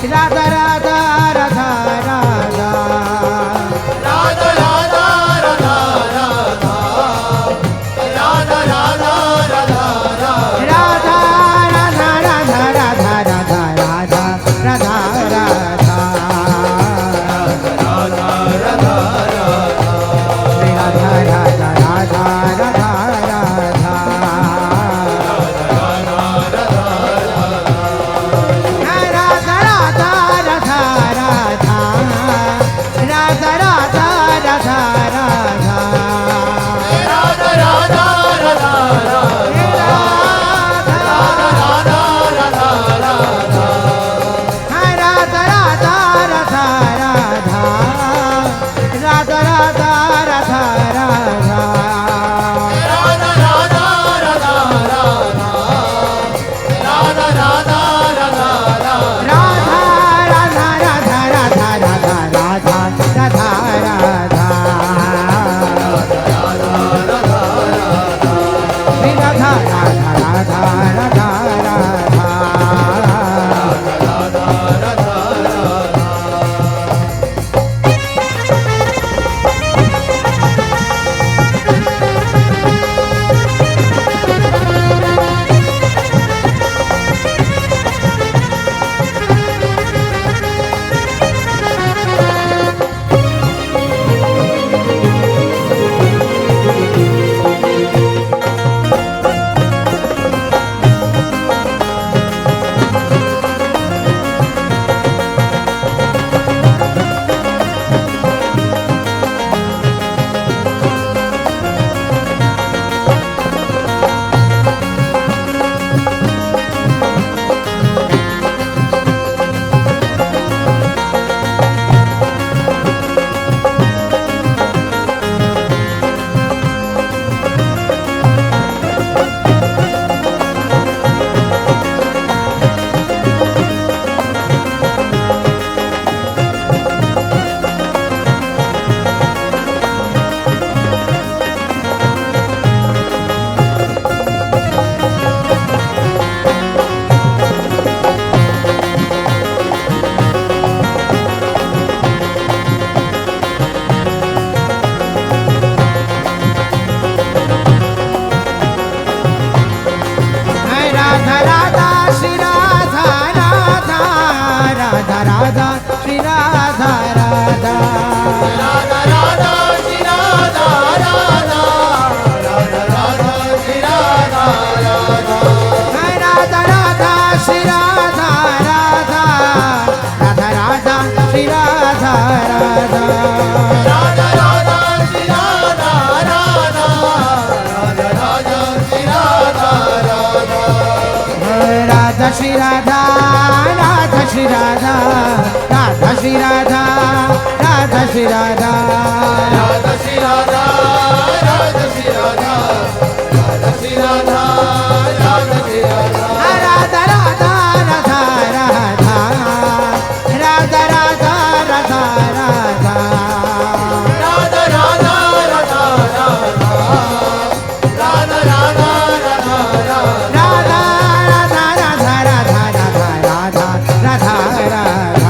राधा राधा राधा राधा राधा राधा राधा राधा राधा राधा राधा राधा राधा राधा राधा राधा राधा राधा राधा श्री राधा राधा श्री राधा राधा श्री राधा राधा श्री राधा राधा श्री राधा राधा श्री राधा राधा श्री राधा राधा श्री राधा राधा राधा राधा राधा राधा राधा राधा राधा राधा राधा राधा राधा राधा राधा राधा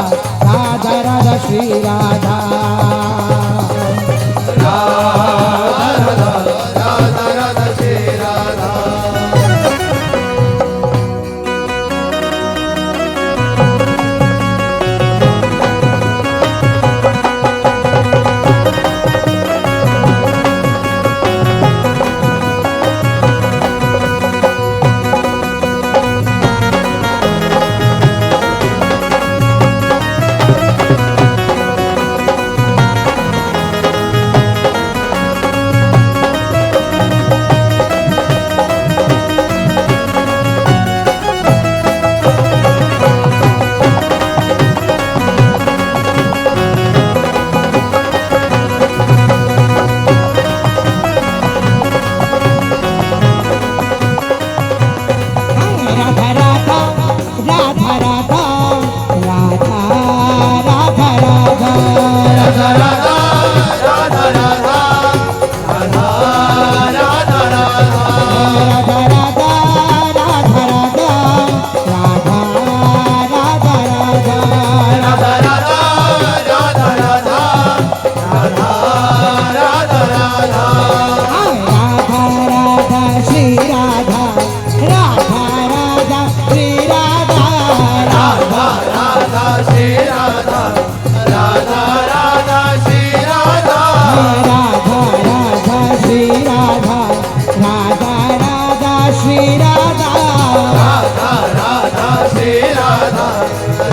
राधा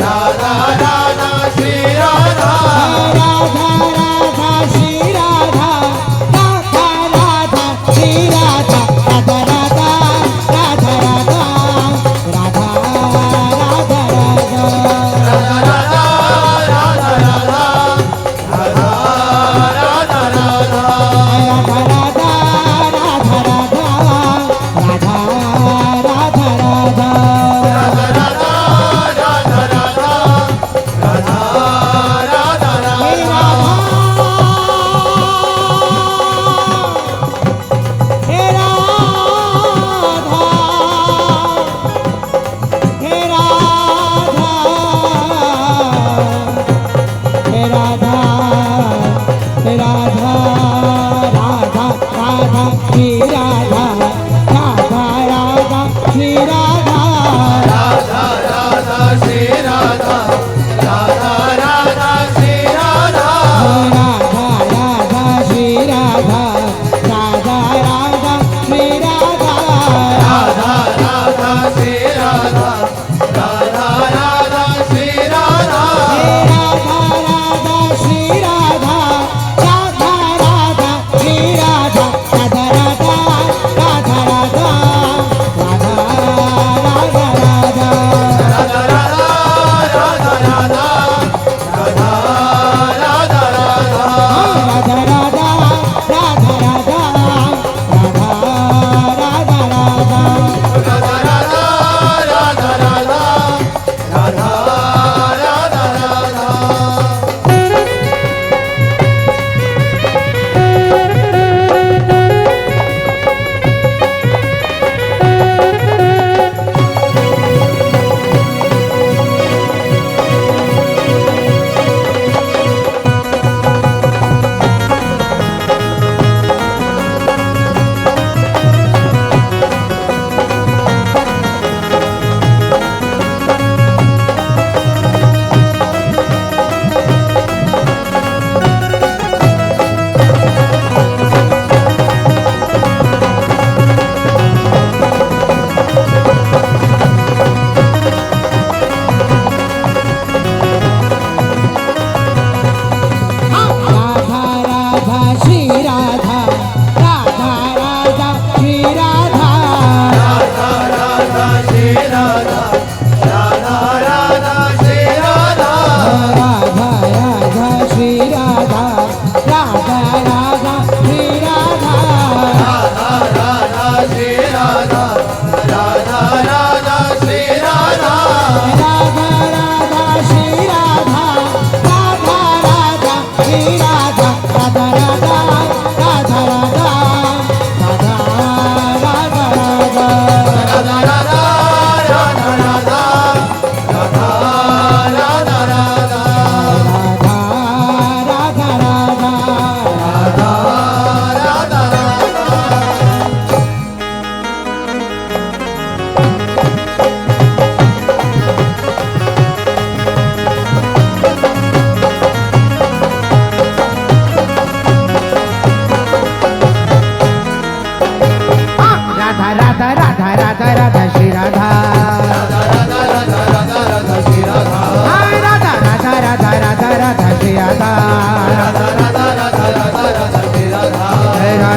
राधा राधा श्री राधा राधा राधा श्री राधा राधा राधा श्री राधा राधा राधा राधा राधा राधा राधा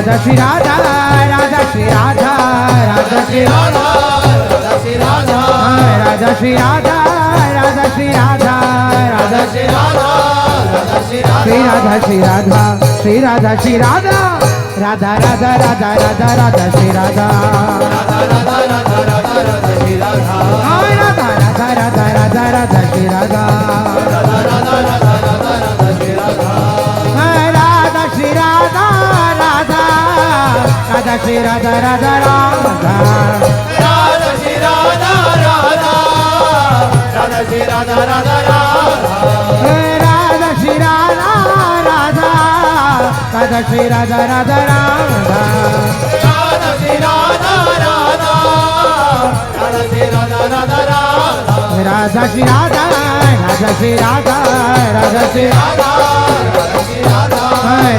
राधा श्री राधा राधा श्री राधा राधा श्री राधा राधा श्री राधा राधा श्री राधा राधा श्री राधा श्री राधा श्री राधा श्री राधा राधा राधा राधा राधा राधा श्री राधा राधा राधा राधा राधा राधा श्री राधा राधा श्री राधा राधा राधा श्री राधा राधा राधा राधा श्री राधा राधा राधा श्री राधा राधा राधा श्री राधा राधा राधा श्री राधा राधा राधा राधा श्री राधा राधा राधा श्री राधा राधा राधा श्री राधा राधा श्री राधा राधा श्री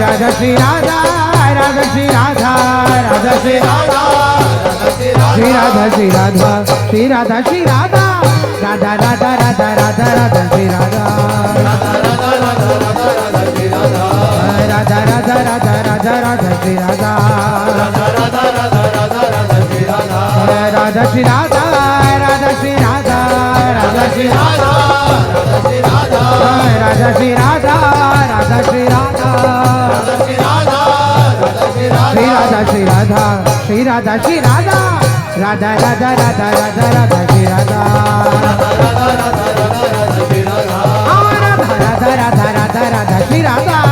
राधा श्री राधा राधा श्री राधा राधा श्री श्री राधा श्री राधा श्री राधा श्री राधा राधा राधा राधा राधा राधा श्री राधा राधा राधा राधा राधा राधा श्री राधा राधा श्री राधा राधा श्री राधा राधा श्री राधा राधा श्री राधा राधा श्री राधा श्री राधा श्री राधा श्री राधा श्री राधा राधा राधा राधा राधा राधा श्री राधा राधा राधा राधा राधा श्री राधा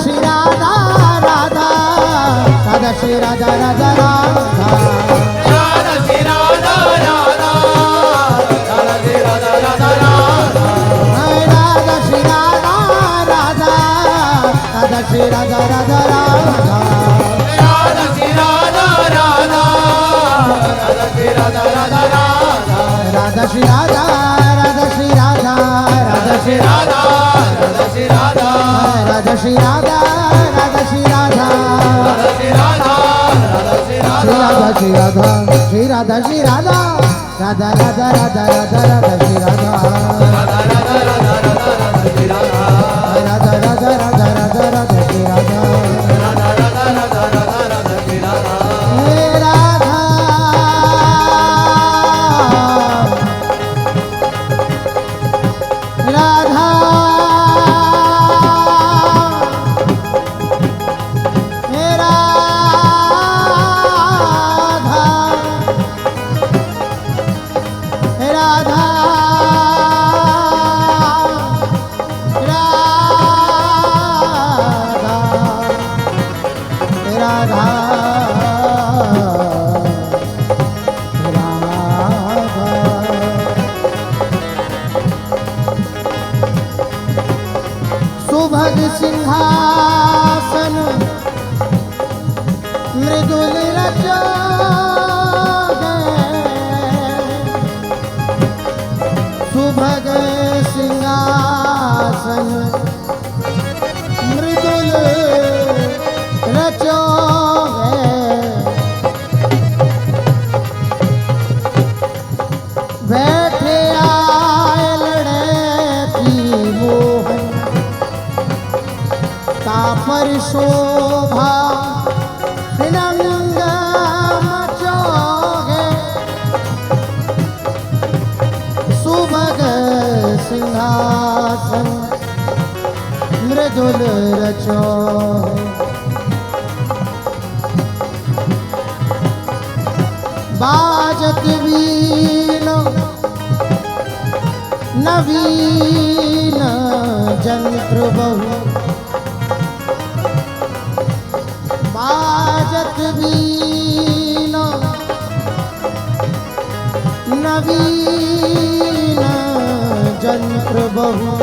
श्री राधा राधा राधा श्री राधा राधा श्री राधा राधा राधा श्री राधा राधा राधा श्री राधा राधा राधा श्री राधा राधा श्री राधा राधा राधा श्री राधा राधा श्री राधा राधा श्री राधा श्री राधा राधा श्री राधा राधा श्री राधा श्री राधा श्री राधा श्री राधा श्री राधा राधा राधा राधा राधा राधा श्री राधा राधा राधा राधा राधा राधा श्री राधा हे राधा राधा हे राधा सुभग सिंहासन मृदुल रचो सुभग सिंहासन मृदुल रचो बैठे आए लड़े की मोहन तापर शोभा नंग मचोगे सुभग सिंहासन मृदुल रचो बाजत वीण नवीन जंत्र बहु बाजत वीण नवीन जंत्र बहु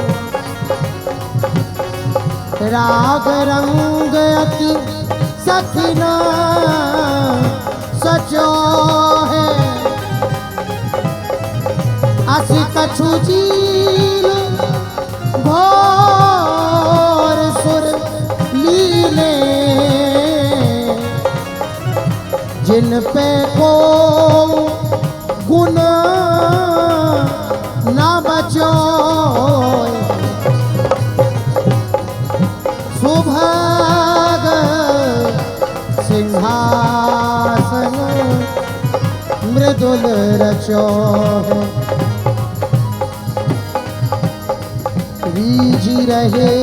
राग रंग अति सखिन सचो है असि कछु जील घोर सुर लीले जिन पे को गुण न बचो सुभग सिंहासन मृदुल रचो है रीझी रहे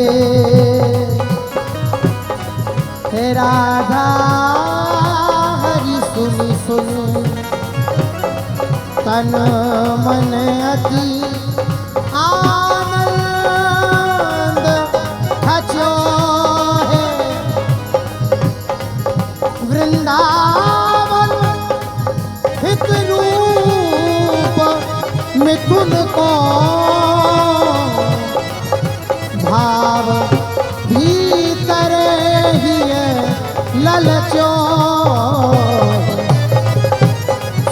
हे राधा हरि सुनी सुनी तन मन अति आनंद खचो है वृंदावन हित रूप मिथुन को भाव भीतर ही ललचो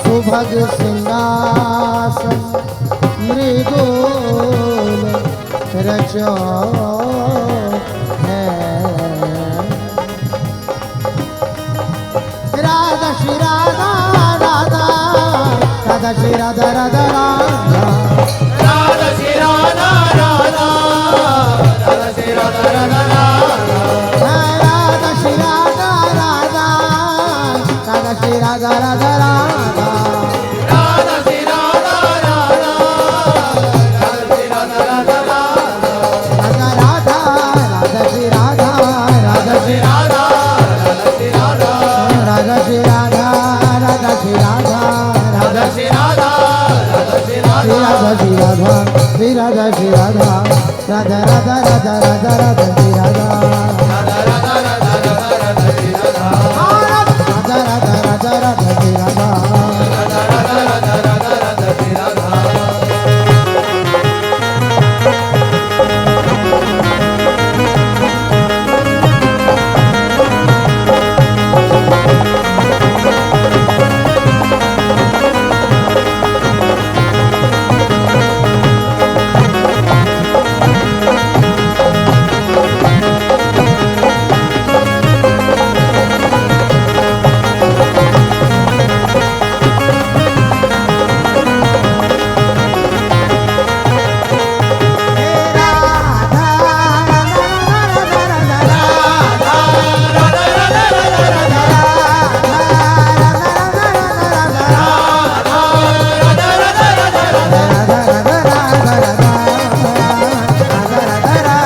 सुभग सिंहासन मृदुल रचो है राधा श्री राधा राधा राधा श्री राधा राधा राधा राधा श्री राधा राधा राधा श्री राधा राधा राधा श्री राधा राधा राधा श्री राधा राधा राधा राधा श्री राधा राधा राधा श्री राधा राधा राधा राधा राधा श्री राधा राधा श्री राधा राधा श्री राधा राधा श्री राधा राधा श्री राधा राधा श्री राधा राधा श्री राधा श्री राधा श्री राधा श्री राधा राधा राधा राधा राधा राधा श्री राधा राधा राधा राधा राधा राधा श्री राधा राधा राधा राधा राधा श्री राधा राधा राधा राधा राधा राधा श्री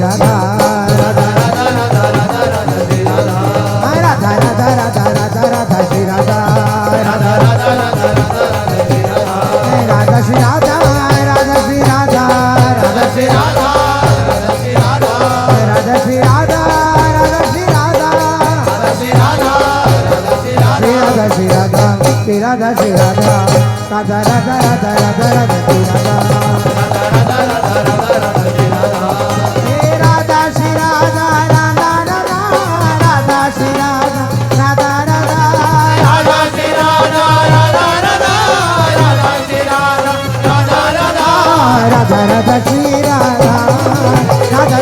राधा राधा श्री राधा राधा राधा राधा राधा राधा श्री राधा हे राधा श्री राधा राधा राधा राधा श्री राधा राधा राधा राधा श्री राधा राधा राधा राधा श्री राधा राधा राधा राधा राधा श्री राधा राधा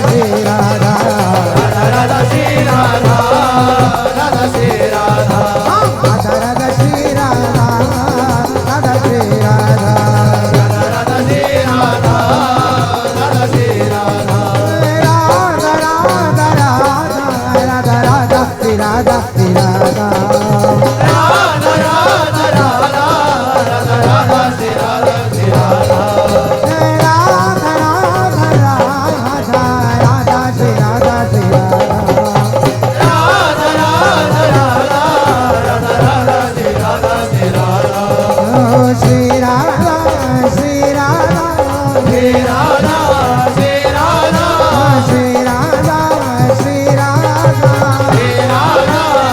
श्री राधा राधा राधा श्री राधा राधा श्री राधा राधा राधा श्री राधा राधा श्री राधा राधा राधा श्री राधा राधा श्री राधा राधा राधा राधा राधा राधा श्री राधा श्री राधा राधा राधा राधा राधा राधा श्री राधा श्री राधा राधा राधा राधा राधा श्री राधा श्री राधा राधा राधा राधा राधा राधा श्री राधा श्री राधा श्री राधा श्री राधा श्री राधा श्री राधा श्री राधा श्री राधा श्री राधा